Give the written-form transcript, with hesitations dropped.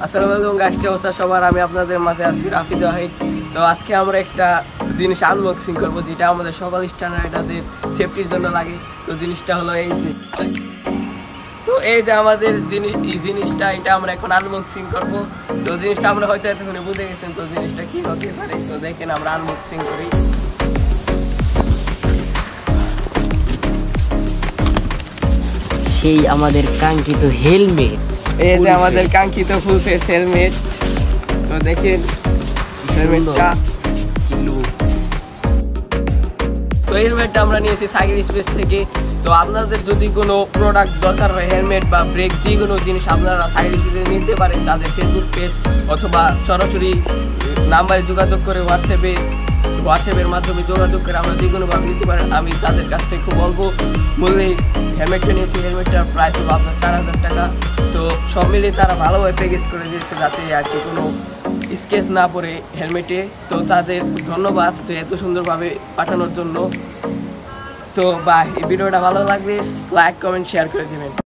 আসসালামু আলাইকুম গাইস, কি অবস্থা সবার? আমি আপনাদের মাঝে আছি রাফিদ ওয়াহিদ। তো আজকে আমরা একটা জিনিস আনবক্সিং করবো, যেটা আমাদের সকল স্ট্যান্ডার্ডারদের সেফটির জন্য লাগে। তো জিনিসটা হলো এই যে আমাদের জিনিসটা এটা আমরা এখন আনবক্সিং করবো। তো জিনিসটা আমরা হয়তো এতক্ষণে বুঝে গেছেন তো জিনিসটা কি হতে পারে। তো দেখেন আমরা আনবক্সিং করি। সেই আমাদের কাঙ্ক্ষিত হেলমেট, এই যে আমাদের কাঙ্ক্ষিত ফুল ফেস হেলমেট। তো দেখেন হেলমেটটা, তো হেলমেটটা আমরা নিয়েছি সাইকেল স্পেস থেকে। তো আপনাদের যদি কোনো প্রোডাক্ট দরকার হয়, হেলমেট বা ব্রেক, যে কোনো জিনিস আপনারা সাইকেল স্পেসে নিতে পারেন। তাদের ফেসবুক পেজ অথবা সরাসরি নাম্বারে যোগাযোগ করে হোয়াটসঅ্যাপের মাধ্যমে যোগাযোগ করে আমরা যে কোনোভাবে নিতে পারেন। আমি তাদের কাছ থেকে খুব অল্প মূল্যে হেলমেটটা নিয়েছি। হেলমেটটার প্রাইস হলো আপনার 4000 টাকা। তো সব মিলিয়ে তারা ভালোভাবে প্যাকেজ করে দিয়েছে যাতে আর কি কোনো স্কেচ না পড়ে হেলমেটে। তো তাদের ধন্যবাদ তো এত সুন্দরভাবে পাঠানোর জন্য। তো এই ভিডিওটা ভালো লাগলে লাইক কমেন্ট শেয়ার করে দেবেন।